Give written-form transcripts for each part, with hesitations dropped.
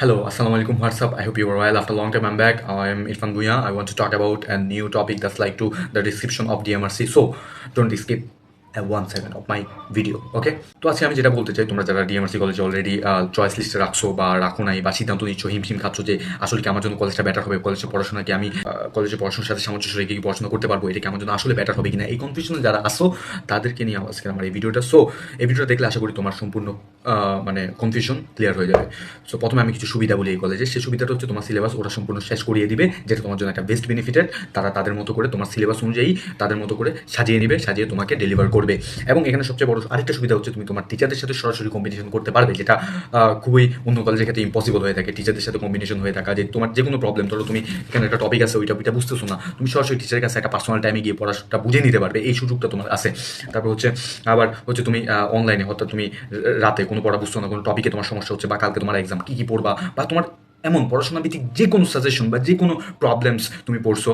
Hello, Assalamu alaikum, what's up? I hope you are well. After a long time, I'm back. I am Irfan Bhuya. I want to talk about a new topic that's like to the description of DMRC. So, don't skip a 1 second of my video, okay? তো আজকে আমি যেটা বলতে চাই, তোমরা যারা DMRC কলেজে already choice লিস্টে রাখছো বা রাখো নাই বা সিদ্ধান্ত নিচ্ছ, হিমশিম খাচ্ছ যে আসলে কি আমার জন্য কলেজটা বেটার হবে, কলেজে পড়াশোনা কি আমি কলেজে পড়াশোনার সাথে সামঞ্জস্য রেখে কি পড়াশোনা করতে পারবো, এটা কি আমার জন্য আসলে বেটার হবে কিনা, এই কনফিউশনে যারা আসো তাদেরকে নিয়ে আজকে আমার এই ভিডিওটা। সো এই ভিডিওটা দেখলে আশা করি তোমার সম্পূর্ণ মানে কনফিউশন ক্লিয়ার হয়ে যাবে। সো প্রথমে আমি কিছু সুবিধা বলি এই কলেজে। সেই সুবিধাটা হচ্ছে তোমার সিলেবাস ওরা সম্পূর্ণ শেষ করিয়ে দিবে, যেটা তোমার জন্য একটা বেস্ট বেনিফিটেড। তারা তাদের মতো করে তোমার সিলেবাস অনুযায়ী তাদের মতো করে সাজিয়ে নিবে, সাজিয়ে তোমাকে ডেলিভার করবে। এবং এখানে সবচেয়ে বড় আরেকটা সুবিধা হচ্ছে তুমি তোমার টিচারদের সাথে সরাসরি কম্বিনেশন করতে পারবে, যেটা খুবই অন্য কলেজের ক্ষেত্রে ইম্পসিবল হয়ে থাকে। টিচারদের সাথে কম্বিনেশন হয়ে থাকা, যে তোমার যে কোনো প্রবলেম, ধরো তুমি এখানে একটা টপিক আছে, ওইটা বুঝতেছো না, তুমি সরাসরি টিচারের কাছে একটা পার্সোনাল টাইমে গিয়ে পড়াটা বুঝে নিতে পারবে, এই সুযোগটা তোমার আছে। তারপর হচ্ছে আবার হচ্ছে তুমি অনলাইনে, অর্থাৎ তুমি রাতে কোনো পড়া বুঝছো না, কোনো টপিকে তোমার সমস্যা হচ্ছে, বা কালকে তোমার এক্সাম, কী পড়বা, বা তোমার এমন পড়াশোনা ভিত্তিক যে কোনো সাজেশন বা যে কোনো প্রবলেমস তুমি পড়ছো,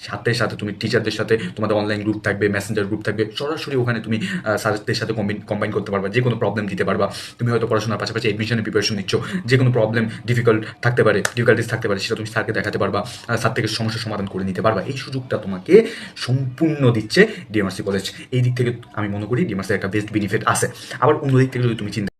সাথে সাথে তুমি টিচারদের সাথে, তোমাদের অনলাইন গ্রুপ থাকবে, মেসেঞ্জার গ্রুপ থাকবে, সরাসরি ওখানে তুমি স্যারদের সাথে কম্বাইন করতে পারবা, যে কোনো প্রবলেম দিতে পারবা। তুমি হয়তো পড়াশোনার পাশাপাশি এডমিশনের প্রিপারেশন নিচ্ছ, যে কোনো প্রবলেম ডিফিকাল্টিস থাকতে পারে, সেটা তুমি স্যারকে দেখাতে পারবা, স্যার থেকে সমস্যার সমাধান করে নিতে পারবা। এই সুযোগটা তোমাকে সম্পূর্ণ দিচ্ছে ডিএমআরসি কলেজ। এই দিক থেকে আমি মনে করি ডিএমআরসির একটা বেস্ট বেনিফিট আছে। আবার অন্য দিক থেকে যদি তুমি চিন্তা,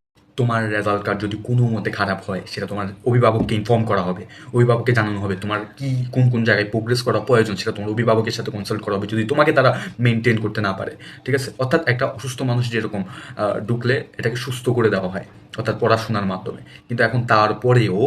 তোমার রেজাল্ট কার্ড যদি কোনো মতে খারাপ হয়, সেটা তোমার অভিভাবককে ইনফর্ম করা হবে, অভিভাবককে জানানো হবে তোমার কি কোন জায়গায় প্রোগ্রেস করা প্রয়োজন, সেটা তোমার অভিভাবকের সাথে কনসাল্ট করা হবে, যদি তোমাকে তারা মেনটেন করতে না পারে। ঠিক আছে? অর্থাৎ একটা অসুস্থ মানুষ যেরকম ঢুকলে এটাকে সুস্থ করে দেওয়া হয়, অর্থাৎ পড়াশোনার মাধ্যমে। কিন্তু এখন তারপরেও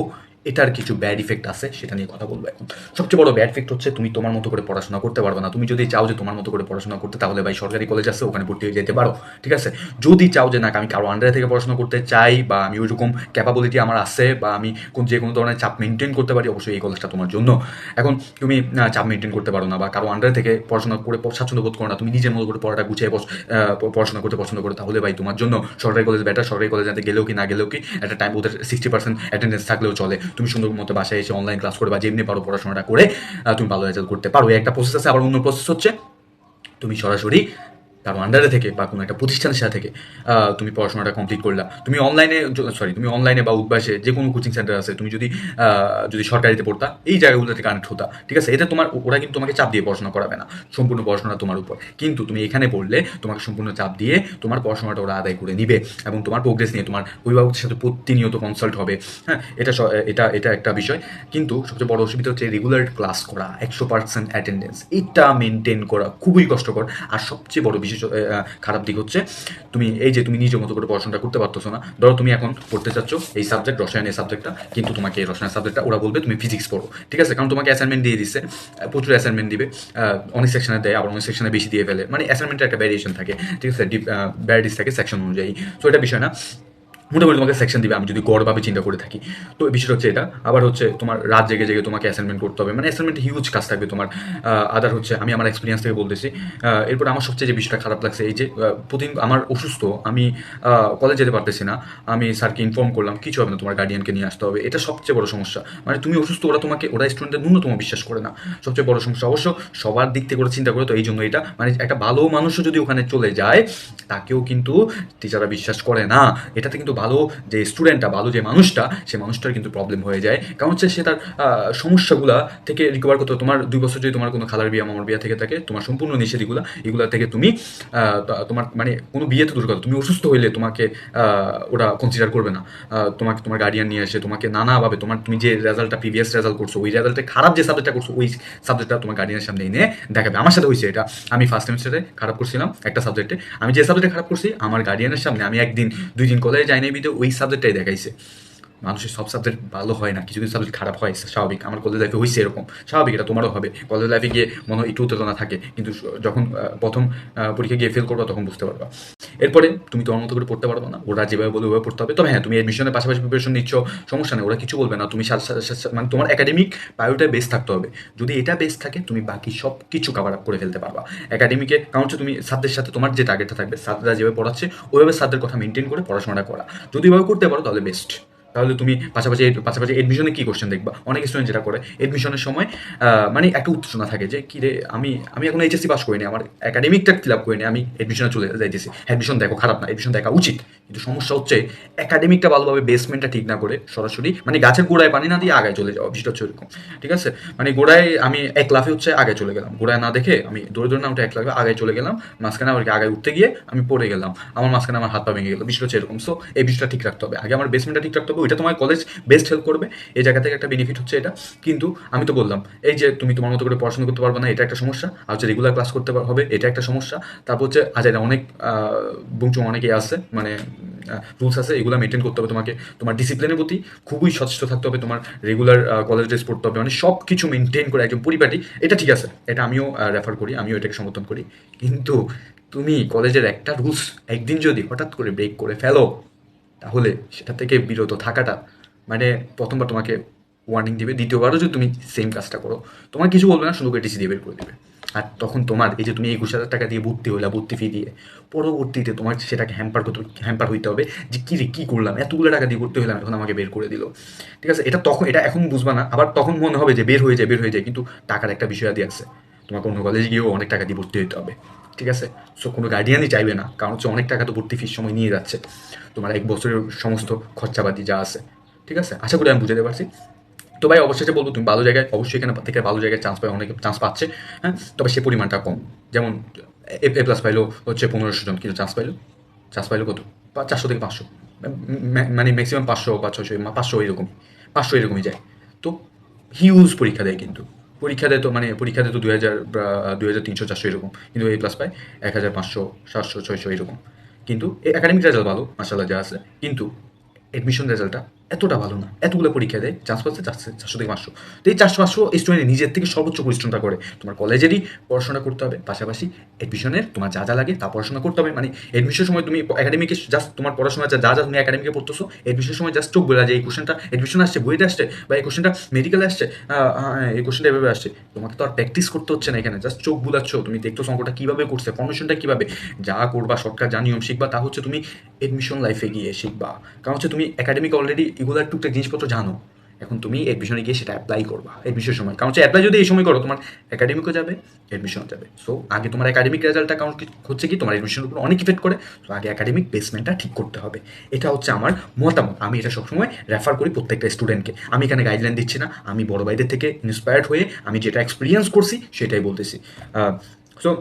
এটার কিছু ব্যাড ইফেক্ট আছে, সেটা নিয়ে কথা বলবো এখন। সবচেয়ে বড় ব্যাড ইফেক্ট হচ্ছে তুমি তোমার মতো করে পড়াশোনা করতে পারবে না। তুমি যদি চাও যে তোমার মতো করে পড়াশোনা করতে, তাহলে ভাই সরকারি কলেজ আছে, ওখানে ভর্তি হয়ে যেতে পারো। ঠিক আছে? যদি চাও যে না, আমি কারো আন্ডারে থেকে পড়াশোনা করতে চাই, বা আমি ওইরকম ক্যাপাবিলিটি আমার আছে, বা আমি যে কোনো ধরনের চাপ মেনটেন করতে পারি, অবশ্যই এই কলেজটা তোমার জন্য। এখন তুমি চাপ মেনটেন করতে পারো না, বা কারো আন্ডারে থেকে পড়াশোনা করে স্বাচ্ছন্দ্য বোধ করো না, তুমি নিজের মতো করে পড়াটা গুছিয়ে পড়াশোনা করতে পছন্দ করো, তাহলে ভাই তোমার জন্য সরকারি কলেজ বেটার। সরকারি কলেজ জানতে গেলেও কি না গেলেও কি একটা টাইম ওদের 60% অ্যাটেন্ডেন্স থাকলেও চলে, তুমি সুন্দর মতো বাসায় এসে অনলাইন ক্লাস করে বা যেমনি পারো পড়াশোনাটা করে তুমি ভালো রেজাল্ট করতে পারো। এই একটা প্রসেস আছে। আবার অন্য প্রসেস হচ্ছে তুমি সরাসরি তার আন্ডারে থেকে বা কোনো একটা প্রতিষ্ঠানের সাথে থেকে তুমি পড়াশোনাটা কমপ্লিট করলা। তুমি অনলাইনে বা উদ্বাসে যে কোনো কোচিং সেন্টার আছে, তুমি যদি সরকারিতে পড়তা, এই জায়গাগুলোতে কানেক্ট হতা। ঠিক আছে? এতে তোমার ওরা কিন্তু তোমাকে চাপ দিয়ে পড়াশোনা করাবে না, সম্পূর্ণ পড়াশোনা তোমার উপর। কিন্তু তুমি এখানে পড়লে তোমাকে সম্পূর্ণ চাপ দিয়ে তোমার পড়াশোনাটা ওরা আদায় করে নিবে, এবং তোমার প্রোগ্রেস নিয়ে তোমার অভিভাবকের সাথে প্রতিনিয়ত কনসাল্ট হবে। হ্যাঁ, এটা একটা বিষয়। কিন্তু সবচেয়ে বড় অসুবিধা হচ্ছে রেগুলার ক্লাস করা, 100% অ্যাটেন্ডেন্স, এটা মেনটেন করা খুবই কষ্টকর। আর সবচেয়ে বড় বিশেষ খারাপ দিক হচ্ছে তুমি নিজের মতো করে পড়াশোনাটা করতে পারতেছো না। ধরো তুমি এখন পড়তে চাচ্ছ এই সাবজেক্ট, রসায়নের সাবজেক্টটা, কিন্তু তোমাকে এই রসায়নের সাবজেক্টটা ওরা বলবে তুমি ফিজিক্স পড়ো। ঠিক আছে? কারণ তোমাকে অ্যাসাইনমেন্ট দিয়ে দিচ্ছে, প্রচুর অ্যাসাইনমেন্ট দিবে, অনেক সেকশনে দেয়, আবার অনেক সেকশনে বেশি দিয়ে ফেলে, মানে অ্যাসাইনমেন্টের একটা ভ্যারিয়েশন থাকে। ঠিক আছে? ভ্যারাইটিস থাকে সেকশন অনুযায়ী। সো এটা বিষয় না, মোটামুটি তোমাকে সেকশন দিবে, আমি যদি গড়ভাবে চিন্তা করে থাকি। তো বিষয়টা হচ্ছে এটা। আবার হচ্ছে তোমার রাত জেগে জেগে তোমাকে অ্যাসাইনমেন্ট করতে হবে, মানে অ্যাসাইনমেন্ট হিউজ কাজ থাকবে তোমার। আদার হচ্ছে, আমি আমার এক্সপিরিয়েন্স থেকে বলতেছি। এরপর আমার সবচেয়ে যে বিষয়টা খারাপ লাগছে, এই যে প্রতিদিন আমার অসুস্থ, আমি কলেজ যেতে পারতেছি না, আমি স্যারকে ইনফর্ম করলাম, কিছু হবে না, তোমার গার্ডিয়ানকে নিয়ে আসতে হবে। এটা সবচেয়ে বড় সমস্যা। মানে তুমি অসুস্থ, ওরা স্টুডেন্টদের ন্যূনতম বিশ্বাস করে না। সবচেয়ে বড় সমস্যা। অবশ্য সবার দিক থেকে করে চিন্তা করে, তো এই জন্য এটা, মানে একটা ভালো মানুষও যদি ওখানে চলে যায়, তাকেও কিন্তু টিচাররা বিশ্বাস করে না। এটাতে কিন্তু ভালো যে স্টুডেন্টটা, ভালো যে মানুষটা, সে মানুষটার কিন্তু প্রবলেম হয়ে যায়। কারণ হচ্ছে সে তার সমস্যাগুলা থেকে রিকভার করতে, তোমার 2 বছর যদি তোমার কোনো খালার বিয়া, মামার বিয়া থেকে থাকে, তোমার সম্পূর্ণ নিষেধ এগুলা থেকে তুমি তোমার মানে কোনো বিয়েতে দূর কথা, তুমি অসুস্থ হইলে তোমাকে ওরা কনসিডার করবে না। তোমার গার্ডিয়ান নিয়ে এসে তোমাকে নানাভাবে, তুমি যে রেজাল্টটা প্রিভিয়াস রেজাল্ট করছো, ওই রেজাল্টে খারাপ যে সাবজেক্টটা করছো, ওই সাবজেক্টটা তোমার গার্ডিয়ানের সামনে এনে দেখাবে। আমার সাথে হয়েছে এটা। আমি ফার্স্ট সেমিস্টারে খারাপ করছিলাম একটা সাবজেক্টে, আমি যে সাবজেক্টে খারাপ করছি, আমার গার্ডিয়ানের সামনে আমি 1 দিন 2 দিন কলেজে যাই নাই, বিধে ওই সাবজেক্টটাই দেখাইছে। মানুষের সব সাবজেক্ট ভালো হয় না, কিছু কিছু সাবজেক্ট খারাপ হয়, স্বাভাবিক। আমার কলেজ লাইফে হয়েছে এরকম, স্বাভাবিক, এটা তোমারও হবে। কলেজ লাইফে গিয়ে মনে হয় একটু উত্তেজনা থাকে, কিন্তু যখন প্রথম পরীক্ষা গিয়ে ফেল করবা, তখন বুঝতে পারবা। এরপরে তুমি তোমার মতো করে পড়তে পারবো না, ওরা যেভাবে বলে ওইভাবে পড়তে হবে। তবে হ্যাঁ, তুমি এডমিশনের পাশাপাশি প্রিপারেশন নিচ্ছ, সমস্যা নেই, ওরা কিছু বলবে না। তুমি মানে তোমার একাডেমিক প্রায়োরিটায় বেস থাকতে হবে। যদি এটা বেস থাকে, তুমি বাকি সব কিছু কভার আপ করে ফেলতে পারবা একাডেমিকে। কারণ হচ্ছে তুমি স্যারদের সাথে তোমার যে টার্গেটটা থাকবে, স্যাররা যেভাবে পড়াচ্ছে ওইভাবে স্যারদের কথা মেনটেন করে পড়াশোনাটা করা, যদি এভাবে করতে পারো, তাহলে বেস্ট। তাহলে তুমি পাশাপাশি পাশাপাশি এডমিশনে কী কোশ্চেন দেখবা? অনেক স্টুডেন্ট যেটা করে এডমিশনের সময় মানে একটা উত্তেজনা থাকে যে কী রে, আমি এখন এইচএসসি পাস করিনি, আমার একাডেমিকটা ফিল আপ করিনি, আমি এডমিশনে চলে যাইতেছি। এডমিশন দেখো খারাপ না, এডমিশন দেখা উচিত, কিন্তু সমস্যা হচ্ছে একাডেমিকটা ভালোভাবে বেসমেন্টটা ঠিক না করে সরাসরি মানে গাছের গোড়ায় পানি না দিয়ে আগায় চলে যাওয়া, বিষয়টা হচ্ছে এরকম। ঠিক আছে, মানে গোড়ায় আমি এক লাফে হচ্ছে আগে চলে গেলাম, গোড়ায় না দেখে আমি দৌড়ে দৌড়ে না উঠে এক লাফে আগে চলে গেলাম, মাঝখানে আবার আগে উঠতে গিয়ে আমি পড়ে গেলাম, আমার মাঝখানে আমার হাত পা ভেঙে গেল, বিষয়টা হচ্ছে এরকম। সো এই বিষয়টা ঠিক রাখতে হবে, আগে আমার বেসমেন্টটা ঠিক রাখতে হবে, ওইটা তোমার কলেজ বেস্ট হেল্প করবে। এই জায়গা থেকে একটা বেনিফিট হচ্ছে এটা। কিন্তু আমি তো বললাম এই যে তুমি তোমার মতো করে পড়াশোনা করতে পারবে না, এটা একটা সমস্যা, আর হচ্ছে রেগুলার ক্লাস করতে হবে, এটা একটা সমস্যা। তারপর হচ্ছে আজাইরা অনেক বুংচুং অনেকেই আছে, মানে রুলস আছে, এগুলো মেনটেন করতে হবে তোমাকে, তোমার ডিসিপ্লিনের প্রতি খুবই সচেষ্ট থাকতে হবে, তোমার রেগুলার কলেজ ড্রেস পড়তে হবে, মানে সব কিছু মেনটেন করে একজন পরিপাটি, এটা ঠিক আছে, এটা আমিও রেফার করি, আমিও এটাকে সমর্থন করি। কিন্তু তুমি কলেজের একটা রুলস একদিন যদি হঠাৎ করে ব্রেক করে ফেলো, তাহলে সেটা থেকে বিরত থাকাটা মানে প্রথমবার তোমাকে ওয়ার্নিং দিবে, দ্বিতীয়বারও যদি তুমি সেম কাজটা করো তোমার কিছু বলবে না, শুধু টিসি দিয়ে বের করে দেবে। আর তখন তোমার এই যে তুমি 21,000 টাকা দিয়ে ভর্তি হইলা, ভর্তি ফি দিয়ে, পরবর্তীতে তোমার সেটাকে হ্যাম্পার হইতে হবে যে কী রে কী করলাম, এতগুলো টাকা দিয়ে ভর্তি হইলাম, এখন আমাকে বের করে দিল। ঠিক আছে, এটা তখন, এটা এখন বুঝবা না, আবার তখন মনে হবে যে বের হয়ে যায় বের হয়ে যায়, কিন্তু টাকার একটা বিষয় দিয়ে আছে, তোমাকে অন্য কলেজে গিয়েও অনেক টাকা দিয়ে ভর্তি হইতে হবে। ঠিক আছে, সো কোনো গার্ডিয়ানই চাইবে না, কারণ হচ্ছে অনেক টাকা তো ভর্তি ফির সময় নিয়ে যাচ্ছে, তোমার এক বছরের সমস্ত খরচাপাতি যা আছে। ঠিক আছে, আশা করি আমি বুঝাতে পারছি। তো ভাই অবশেষে বলবো তুমি ভালো জায়গায়, অবশ্যই এখানে থেকে ভালো জায়গায় চান্স পায়, অনেকে চান্স পাচ্ছে। হ্যাঁ, তবে সে পরিমাণটা কম। যেমন এ প্লাস পাইলো হচ্ছে 1500 জন, কিন্তু চান্স পাইলো কত? 400 থেকে 500, মানে ম্যাক্সিমাম 500 বা 600, 500 এরকম, 500 এরকমই যায়। তো হিউজ পরীক্ষা দেয়, কিন্তু পরীক্ষা দেয় তো মানে পরীক্ষা দেয় তো 2000 2300 400 এরকম, কিন্তু A+ পায় 1500 700 600 এরকম। কিন্তু একাডেমিক রেজাল্ট ভালো মাশাআল্লাহ যা আছে, কিন্তু এডমিশন রেজাল্টটা এতটা ভালো না, এতগুলো পরীক্ষা দেয়, চান্স পাচ্ছে 400 থেকে 500। তো এই 400-500 স্টুডেন্ট নিজের থেকে সর্বোচ্চ পরিশ্রমটা করে, তোমার কলেজেরই পড়াশোনা করতে হবে, পাশাপাশি এডমিশনের তোমার যা যা লাগে তা পড়াশোনা করতে হবে। মানে এডমিশনের সময় তুমি একাডেমিকে জাস্ট তোমার পড়াশোনা যা যা তুমি একাডেমিকে পড়তেছো, এডমিশনের সময় জাস্ট চোখ বোঝা যে এই কোশ্চেনটা এডমিশন আসছে, বইতে আসছে, বা এই কোশ্চেনটা মেডিকেলে আসছে, এই কোশ্চেনটা এভাবে আসছে, তোমাকে তো আর প্র্যাকটিস করতে হচ্ছে না, এখানে জাস্ট চোখ বুলাচ্ছ, তুমি দেখতো অঙ্কটা কীভাবে করছে, ফর্মেশনটা কীভাবে, যা করবা শর্টকাট যা নিয়ম শিখবা, তা হচ্ছে তুমি এডমিশন লাইফে গিয়ে শিখবা। কারণ হচ্ছে তুমি একাডেমিক অলরেডি এগুলো টুকটাক জিনিসপত্র জানো, এখন তুমি এডমিশনে গিয়ে সেটা অ্যাপ্লাই করবা এডমিশনের সময়, কারণ হচ্ছে অ্যাপ্লাই যদি এই সময় করো তোমার একাডেমিকও যাবে, এডমিশনও যাবে। সো আগে তোমার একাডেমিক রেজাল্টটা, কারণ হচ্ছে কি তোমার এডমিশনের উপর অনেক ইফেক্ট করে, তো আগে একাডেমিক বেসমেন্টটা ঠিক করতে হবে। এটা হচ্ছে আমার মতামত, আমি এটা সবসময় রেফার করি প্রত্যেকটা স্টুডেন্টকে, আমি এখানে গাইডলাইন দিচ্ছি না, আমি বড় ভাইদের থেকে ইন্সপায়ার্ড হয়ে আমি যেটা এক্সপিরিয়েন্স করছি সেটাই বলতেছি। সো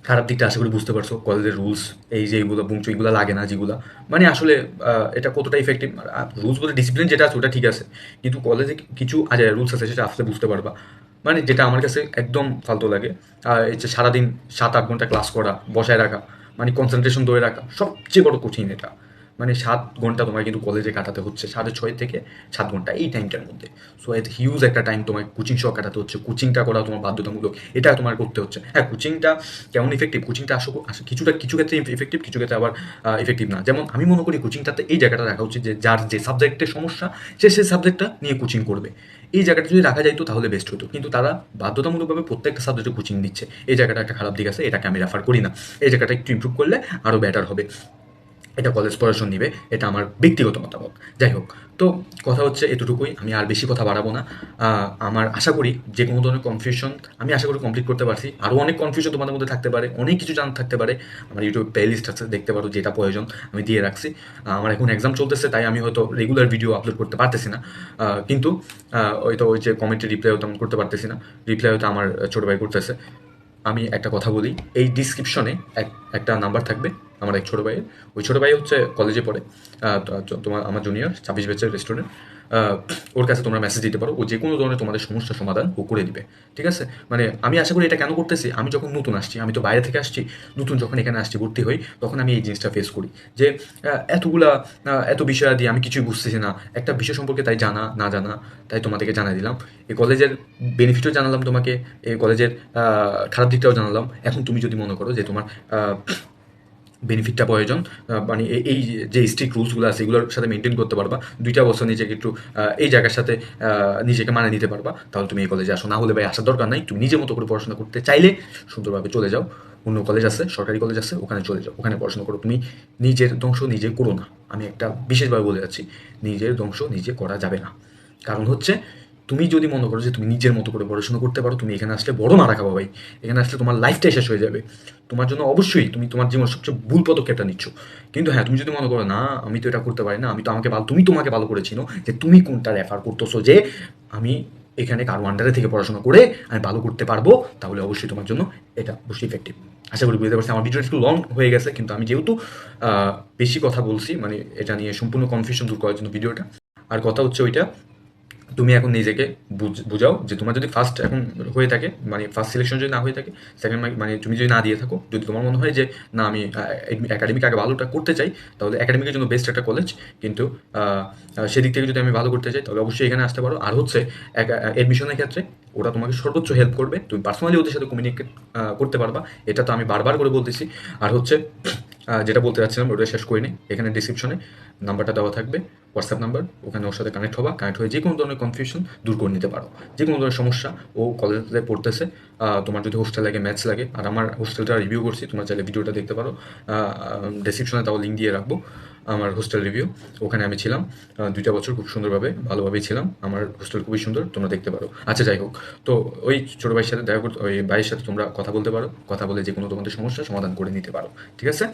খারাপ দিকটা আশা করি বুঝতে পারছো, কলেজের রুলস এই যে এইগুলো বুমচো এগুলো লাগে না যেগুলো, মানে আসলে এটা কতটা ইফেক্টিভ, রুলস বলতে ডিসিপ্লিন যেটা আছে ওটা ঠিক আছে, কিন্তু কলেজে কিছু রুলস আছে সেটা আসলে বুঝতে পারবা। মানে যেটা আমার কাছে একদম ফালতু লাগে, এই যে সারাদিন 7-8 ঘন্টা ক্লাস করা, বসায় রাখা, মানে কনসেন্ট্রেশন ধরে রাখা সবচেয়ে বড় কঠিন এটা। মানে 7 ঘন্টা তোমায় কিন্তু কলেজে কাটাতে হচ্ছে, 6:30 থেকে 7 ঘন্টা এই টাইমটার মধ্যে। সো এত হিউজ একটা টাইম তোমায় কোচিং সহ কাটাতে হচ্ছে, কোচিংটা করা তোমার বাধ্যতামূলক, এটা তোমার করতে হচ্ছে। হ্যাঁ, কোচিংটা কেমন ইফেক্টিভ, কোচিংটা আসলে কিছু ক্ষেত্রে ইফেক্টিভ, কিছু ক্ষেত্রে আবার ইফেক্টিভ না। যেমন আমি মনে করি কোচিংটাতে এই জায়গাটা রাখা উচিত যে যার যে সাবজেক্টের সমস্যা সে সেই সাবজেক্টটা নিয়ে কোচিং করবে, এই জায়গাটা যদি রাখা যাইতো তাহলে বেস্ট হতো, কিন্তু তারা বাধ্যতামূলকভাবে প্রত্যেকটা সাবজেক্টে কোচিং দিচ্ছে, এই জায়গাটা একটা খারাপ দিক আছে, এটাকে আমি রেফার করি না, এই জায়গাটা একটু ইমপ্রুভ করলে আরও বেটার হবে। এটা কলেজ প্রশাসন নিবে, এটা আমার ব্যক্তিগত মতামত। যাই হোক, তো কথা হচ্ছে এতটুকুই, আমি আর বেশি কথা বাড়াবো না। আমার আশা করি যে কোনো ধরনের কনফিউশন আমি আশা করি কমপ্লিট করতে পারছি, আরও অনেক কনফিউশন তোমাদের মধ্যে থাকতে পারে, অনেক কিছু জানার থাকতে পারে, আমার ইউটিউব প্লে লিস্ট আছে, দেখতে পারো, যেটা প্রয়োজন আমি দিয়ে রাখছি। আমার এখন এক্সাম চলতেছে, তাই আমি হয়তো রেগুলার ভিডিও আপলোড করতে পারতেছি না, কিন্তু হয়তো ওই যে কমেন্টে রিপ্লাই হয়তো আমি করতে পারতেছি না, রিপ্লাই হয়তো আমার ছোটো ভাই করতেছে। আমি একটা কথা বলি, এই ডিসক্রিপশনে একটা নাম্বার থাকবে আমার এক ছোটো ভাইয়ের, ওই ছোটো ভাই হচ্ছে কলেজে পড়ে, তোমার আমার জুনিয়র 26 ব্যাচের স্টুডেন্ট, ওর কাছে তোমরা মেসেজ দিতে পারো, ও যে কোনো ধরনের তোমাদের সমস্যার সমাধান ও করে দিবে। ঠিক আছে, মানে আমি আশা করি এটা কেন করতেছি, আমি যখন নতুন আসছি, আমি তো বাইরে থেকে আসছি, নতুন যখন এখানে আসছি ভর্তি হই, তখন আমি এই জিনিসটা ফেস করি যে এত বিষয় দিয়ে আমি কিছুই বুঝতেছি না একটা বিষয় সম্পর্কে, তাই জানা না জানা, তাই তোমাদেরকে জানাই দিলাম। এই কলেজের বেনিফিটও জানালাম তোমাকে, এই কলেজের খারাপ দিকটাও জানালাম। এখন তুমি যদি মনে করো যে তোমার বেনিফিটটা প্রয়োজন, মানে এই যে স্ট্রিক্ট রুলসগুলো আছে এগুলোর সাথে মেনটেন করতে পারবা, 2টা বছর নিজেকে একটু এই জায়গার সাথে নিজেকে মানিয়ে নিতে পারবা, তাহলে তুমি এই কলেজে আসো, না হলে ভাই আসার দরকার নাই। তুমি নিজের মতো করে পড়াশোনা করতে চাইলে সুন্দরভাবে চলে যাও, অন্য কলেজ আছে, সরকারি কলেজ আছে, ওখানে চলে যাও, ওখানে পড়াশোনা করো। তুমি নিজের ধ্বংস নিজে করো না, আমি একটা বিশেষভাবে বলে যাচ্ছি, নিজের ধ্বংস নিজে করা যাবে না। কারণ হচ্ছে তুমি যদি মনে করো যে তুমি নিজের মতো করে পড়াশোনা করতে পারো, তুমি এখানে আসলে বড় মারা খাবো ভাই। এখানে আসলে তোমার লাইফটাই শেষ হয়ে যাবে। তোমার জন্য অবশ্যই তুমি তোমার জীবনের সবচেয়ে ভুল পদক্ষেপটা নিচ্ছ। কিন্তু হ্যাঁ, তুমি যদি মনে করো না আমি তো এটা করতে পারি না, আমি তো আমাকে ভালো, তুমি তোমাকে ভালো করে চিনো যে তুমি কোনটা রেফার করতেছো, যে আমি এখানে কারো আন্ডারে থেকে পড়াশোনা করে আমি ভালো করতে পারবো, তাহলে অবশ্যই তোমার জন্য এটা অবশ্যই ইফেক্টিভ। আশা করি বুঝতে পারছি। আমার ভিডিওটা একটু লং হয়ে গেছে, কিন্তু আমি যেহেতু বেশি কথা বলছি, মানে এটা নিয়ে সম্পূর্ণ কনফিউশন দূর করার জন্য ভিডিওটা। আর কথা হচ্ছে ওইটা, তুমি এখন নিজেকে বুঝাও যে তোমার যদি ফার্স্ট এখন হয়ে থাকে, মানে ফার্স্ট সিলেকশন যদি না হয়ে থাকে, সেকেন্ড মানে তুমি যদি না দিয়ে থাকো, যদি তোমার মনে হয় যে না আমি একাডেমিক আগে ভালোটা করতে চাই, তাহলে একাডেমিকের জন্য বেস্ট একটা কলেজ, কিন্তু সেদিক থেকে যদি আমি ভালো করতে চাই, তাহলে অবশ্যই এখানে আসতে পারো। আর হচ্ছে অ্যাডমিশনের ক্ষেত্রে ওরা তোমাকে সর্বোচ্চ হেল্প করবে, তুমি পার্সোনালি ওদের সাথে কমিউনিকেট করতে পারবা, এটা তো আমি বারবার করে বলতেছি। আর হচ্ছে যেটা বলতে চাচ্ছিলাম ওটা শেষ করে নিই, এখানে ডিসক্রিপশনে নাম্বারটা দেওয়া থাকবে, হোয়াটসঅ্যাপ নাম্বার, ওখানে ওর সাথে কানেক্ট হবা, কানেক্ট হয়ে যে কোনো ধরনের কনফিউশন দূর করে নিতে পারো। যে কোনো ধরনের সমস্যা, ও কলেজে পড়তেছে, তোমার যদি হোস্টেল লাগে, ম্যাথস লাগে, আর আমার হোস্টেলটা রিভিউ করছি, তোমরা চাইলে ভিডিওটা দেখতে পারো, ডেসক্রিপশনে তাও লিঙ্ক দিয়ে রাখবো আমার হোস্টেল রিভিউ। ওখানে আমি ছিলাম 2টা বছর, খুব সুন্দরভাবে ভালোভাবেই ছিলাম, আমার হোস্টেল খুবই সুন্দর, তোমরা দেখতে পারো। আচ্ছা যাই হোক, তো ওই ছোটো ভাইয়ের সাথে দেখা করতে, ওই ভাইয়ের সাথে তোমরা কথা বলতে পারো, কথা বলে যে কোনো তোমাদের সমস্যা সমাধান করে নিতে পারো, ঠিক আছে?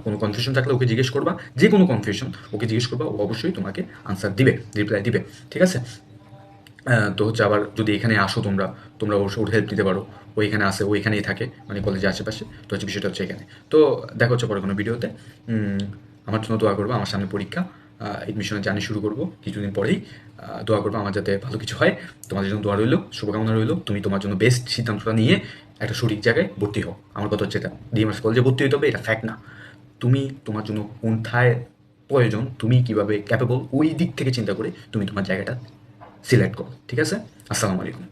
কোনো কনফিউশন থাকলে ওকে জিজ্ঞেস করবা, যে কোনো কনফিউশন ওকে জিজ্ঞেস করবা, ও অবশ্যই তোমাকে আনসার দিবে, রিপ্লাই দিবে, ঠিক আছে? তো হচ্ছে আবার যদি এখানে আসো তোমরা, তোমরা অবশ্যই ওর হেল্প নিতে পারো, ও এখানে আসে, ও এখানেই থাকে, মানে কলেজের আশেপাশে। তো হচ্ছে বিষয়টা হচ্ছে এখানে। তো দেখা হচ্ছে পরে কোনো ভিডিওতে। আমার জন্য দোয়া করবো, আমার সামনে পরীক্ষা, এডমিশনের জার্নি শুরু করবো কিছুদিন পরেই। দোয়া করবো আমার যাতে ভালো কিছু হয়, তোমাদের জন্য দোয়া রইলো, শুভকামনা রইলো। তুমি তোমার জন্য বেস্ট সিদ্ধান্তটা নিয়ে একটা সঠিক জায়গায় ভর্তি হও। আমার কথা হচ্ছে এটা, ডিএমএস কলেজে ভর্তি হতে হবে, এটা ফ্যাক্ট না। তুমি তোমার জন্য কোনটায় প্রয়োজন, তুমি কিভাবে ক্যাপেবল, ওই দিক থেকে চিন্তা করে তুমি তোমার জায়গাটা সিলেক্ট করো, ঠিক আছে? আসসালামু আলাইকুম।